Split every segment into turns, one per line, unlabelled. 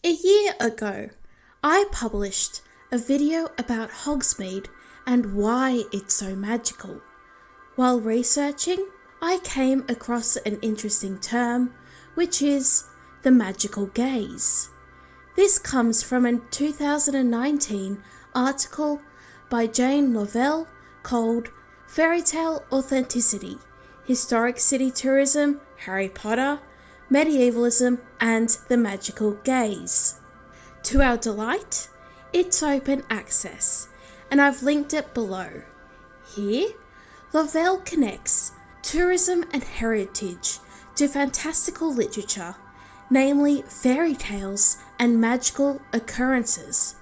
A year ago, I published a video about Hogsmeade and why it's so magical. While researching, I came across an interesting term, which is the magical gaze. This comes from a 2019 article by Jane Lovell called Fairytale Authenticity, Historic City Tourism, Harry Potter, Medievalism and the Magical Gaze. To our delight, it's open access, and I've linked it below. Here, Lovell connects tourism and heritage to fantastical literature, namely fairy tales and magical occurrences.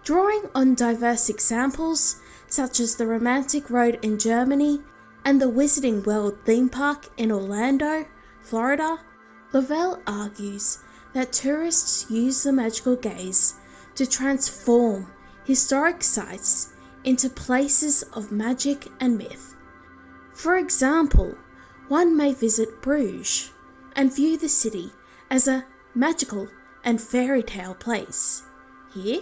Drawing on diverse examples such as the Romantic Road in Germany and the Wizarding World theme park in Orlando, Florida, Lovell argues that tourists use the magical gaze to transform historic sites into places of magic and myth. For example, one may visit Bruges and view the city as a magical and fairy tale place. Here,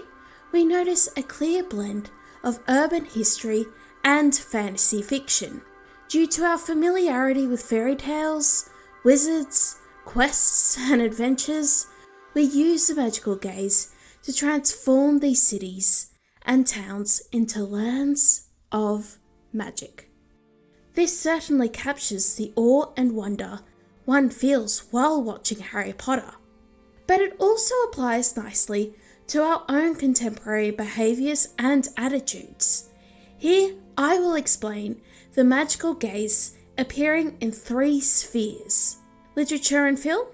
we notice a clear blend of urban history and fantasy fiction. Due to our familiarity with fairy tales, wizards, quests and adventures, we use the magical gaze to transform these cities and towns into lands of magic. This certainly captures the awe and wonder one feels while watching Harry Potter. But it also applies nicely to our own contemporary behaviours and attitudes. Here, I will explain the magical gaze appearing in 3 spheres: literature and film,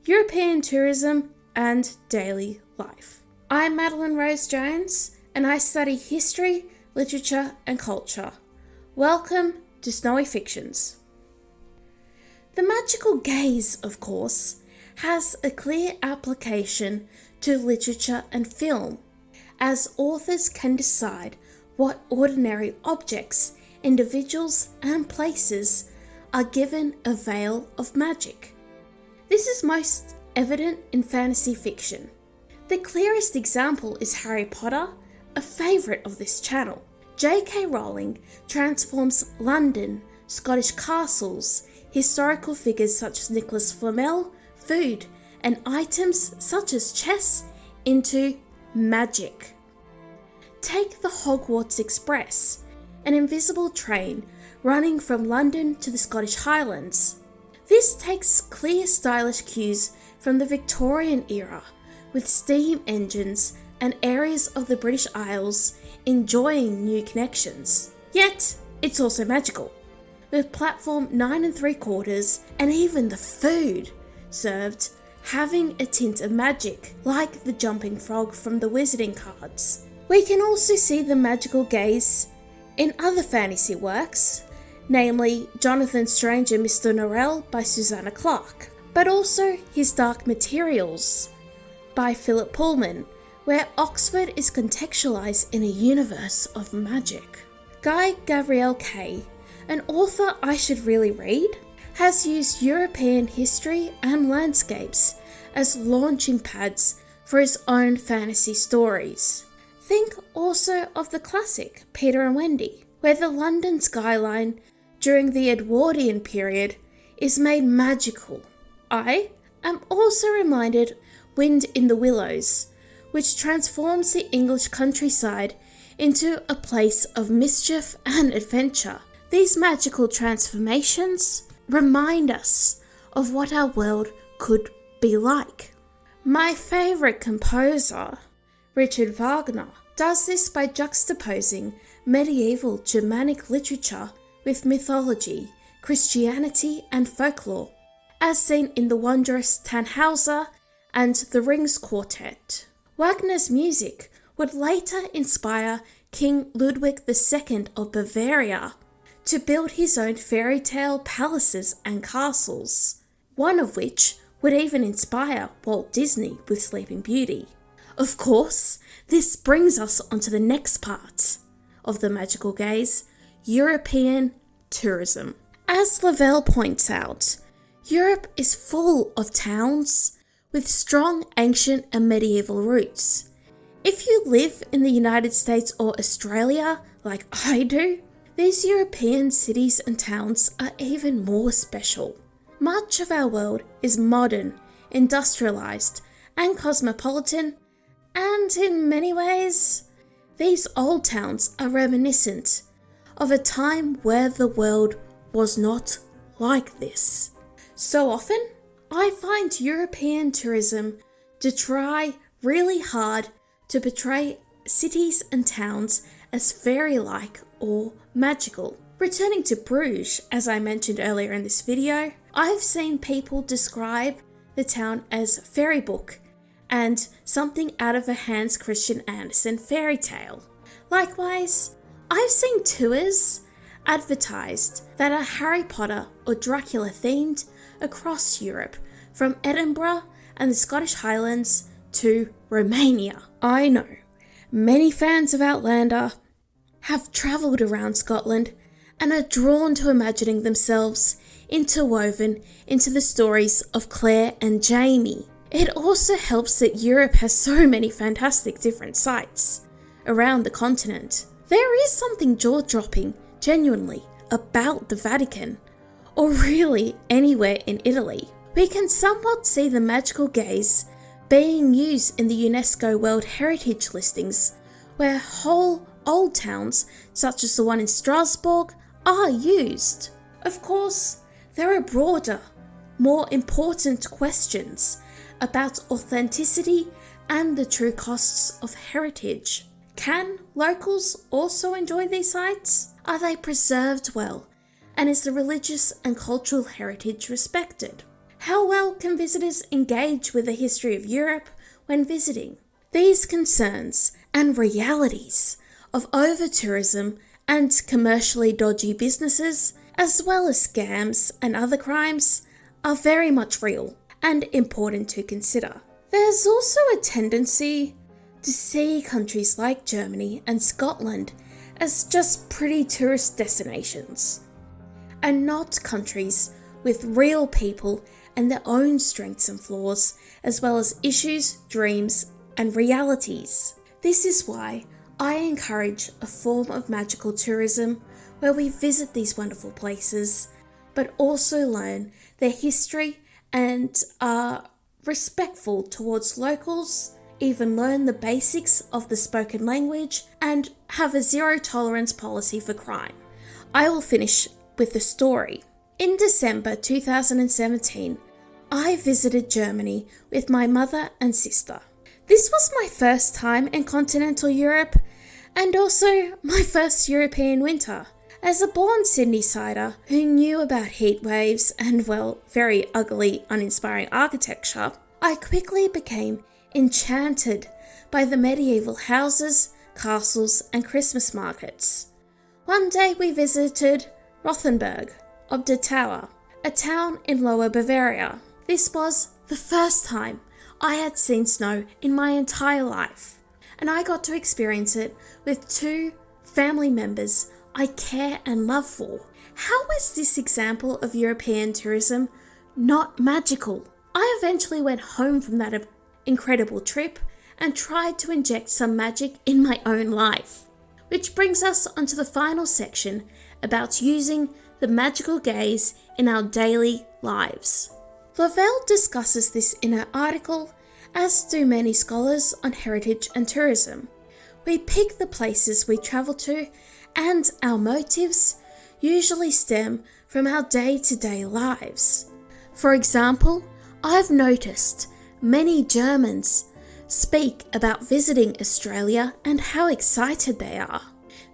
European tourism, and daily life. I'm Madeleine Rose-Jones, and I study history, literature, and culture. Welcome to Snowy Fictions. The magical gaze, of course, has a clear application to literature and film, as authors can decide what ordinary objects, individuals, and places are given a veil of magic. This is most evident in fantasy fiction. The clearest example is Harry Potter, a favourite of this channel. J.K. Rowling transforms London, Scottish castles, historical figures such as Nicholas Flamel, food, and items such as chess into magic. Take the Hogwarts Express, an invisible train running from London to the Scottish Highlands. This takes clear stylish cues from the Victorian era, with steam engines and areas of the British Isles enjoying new connections. Yet, it's also magical, with platform 9 3/4 and even the food served having a tint of magic, like the jumping frog from the wizarding cards. We can also see the magical gaze in other fantasy works, namely Jonathan Strange and Mr. Norrell by Susanna Clarke, but also his Dark Materials by Philip Pullman, where Oxford is contextualized in a universe of magic. Guy Gavriel Kay, an author I should really read, has used European history and landscapes as launching pads for his own fantasy stories. Think also of the classic Peter and Wendy, where the London skyline during the Edwardian period is made magical. I am also reminded Wind in the Willows, which transforms the English countryside into a place of mischief and adventure. These magical transformations remind us of what our world could be like. My favourite composer, Richard Wagner, does this by juxtaposing medieval Germanic literature with mythology, Christianity and folklore, as seen in the wondrous Tannhauser and the Rings Quartet. Wagner's music would later inspire King Ludwig II of Bavaria to build his own fairy tale palaces and castles, one of which would even inspire Walt Disney with Sleeping Beauty. Of course, this brings us onto the next part of the magical gaze, European tourism. As Lovell points out, Europe is full of towns with strong ancient and medieval roots. If you live in the United States or Australia, like I do, these European cities and towns are even more special. Much of our world is modern, industrialized, and cosmopolitan, and in many ways, these old towns are reminiscent of a time where the world was not like this. So often, I find European tourism to try really hard to portray cities and towns as fairy-like or magical. Returning to Bruges, as I mentioned earlier in this video, I've seen people describe the town as fairy book and something out of a Hans Christian Andersen fairy tale. Likewise, I've seen tours advertised that are Harry Potter or Dracula themed across Europe, from Edinburgh and the Scottish Highlands to Romania. I know, many fans of Outlander have travelled around Scotland and are drawn to imagining themselves interwoven into the stories of Claire and Jamie. It also helps that Europe has so many fantastic different sites around the continent. There is something jaw-dropping, genuinely, about the Vatican, or really anywhere in Italy. We can somewhat see the magical gaze being used in the UNESCO World Heritage listings, where whole old towns, such as the one in Strasbourg, are used. Of course, there are broader, more important questions about authenticity and the true costs of heritage. Can locals also enjoy these sites? Are they preserved well? And is the religious and cultural heritage respected? How well can visitors engage with the history of Europe when visiting? These concerns and realities of over-tourism and commercially dodgy businesses, as well as scams and other crimes, are very much real and important to consider. There's also a tendency to see countries like Germany and Scotland as just pretty tourist destinations, and not countries with real people and their own strengths and flaws, as well as issues, dreams, and realities. This is why I encourage a form of magical tourism where we visit these wonderful places, but also learn their history and are respectful towards locals, even learn the basics of the spoken language, and have a zero tolerance policy for crime. I will finish with the story. In December 2017, I visited Germany with my mother and sister. This was my first time in continental Europe, and also my first European winter. As a born Sydney-sider who knew about heat waves and, well, very ugly, uninspiring architecture, I quickly became enchanted by the medieval houses, castles, and Christmas markets. One day we visited Rothenburg ob der Tower, a town in Lower Bavaria. This was the first time I had seen snow in my entire life, and I got to experience it with two family members I care and love for. How is this example of European tourism not magical? I eventually went home from that incredible trip and tried to inject some magic in my own life. Which brings us onto the final section about using the magical gaze in our daily lives. Lovell discusses this in her article, as do many scholars on heritage and tourism. We pick the places we travel to, and our motives usually stem from our day-to-day lives. For example, I've noticed many Germans speak about visiting Australia and how excited they are.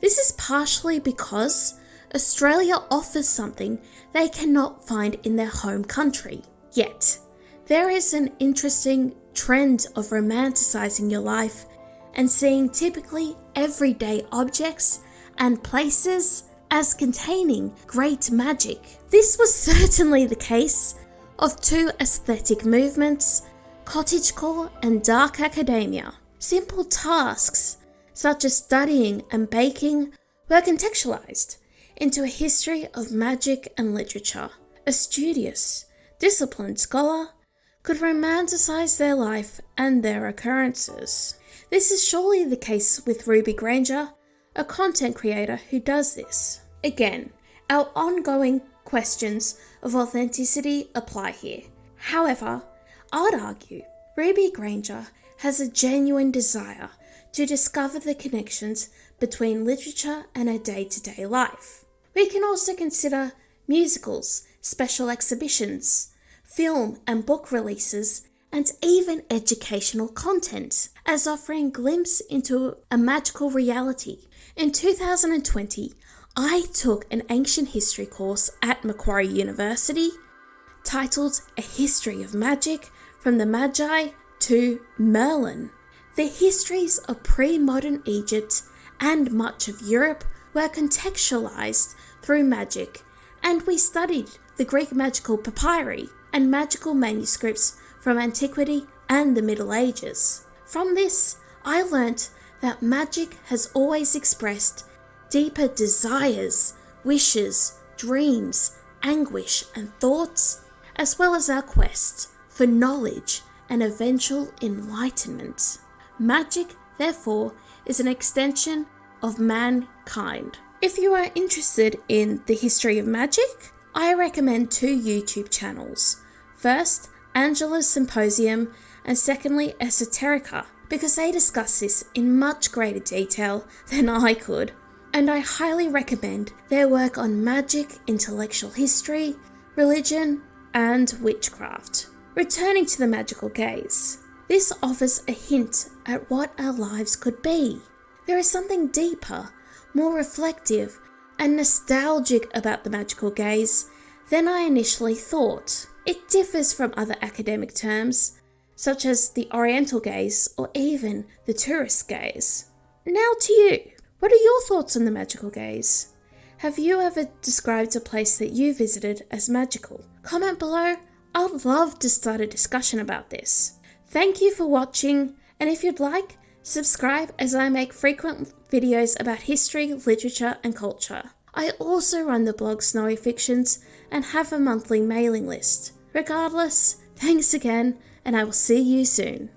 This is partially because Australia offers something they cannot find in their home country. Yet, there is an interesting trend of romanticizing your life and seeing typically everyday objects and places as containing great magic. This was certainly the case of two aesthetic movements, cottagecore and dark academia. Simple tasks such as studying and baking were contextualized into a history of magic and literature. A studious, disciplined scholar could romanticize their life and their occurrences. This is surely the case with Ruby Granger, a content creator who does this. Again, our ongoing questions of authenticity apply here. However, I'd argue Ruby Granger has a genuine desire to discover the connections between literature and her day-to-day life. We can also consider musicals, special exhibitions, film and book releases, and even educational content as offering a glimpse into a magical reality. In 2020, I took an ancient history course at Macquarie University titled A History of Magic from the Magi to Merlin. The histories of pre-modern Egypt and much of Europe were contextualized through magic, and we studied the Greek magical papyri and magical manuscripts from antiquity and the Middle Ages. From this, I learnt that magic has always expressed deeper desires, wishes, dreams, anguish, and thoughts, as well as our quest for knowledge and eventual enlightenment. Magic, therefore, is an extension of mankind. If you are interested in the history of magic, I recommend 2 YouTube channels. First, Angela's Symposium, and secondly, Esoterica, because they discuss this in much greater detail than I could. And I highly recommend their work on magic, intellectual history, religion, and witchcraft. Returning to the magical gaze, this offers a hint at what our lives could be. There is something deeper, more reflective, and nostalgic about the magical gaze than I initially thought. It differs from other academic terms, such as the Oriental gaze or even the tourist gaze. Now to you. What are your thoughts on the magical gaze? Have you ever described a place that you visited as magical? Comment below. I'd love to start a discussion about this. Thank you for watching, and if you'd like, subscribe as I make frequent videos about history, literature, and culture. I also run the blog Snowy Fictions and have a monthly mailing list. Regardless, thanks again, and I will see you soon.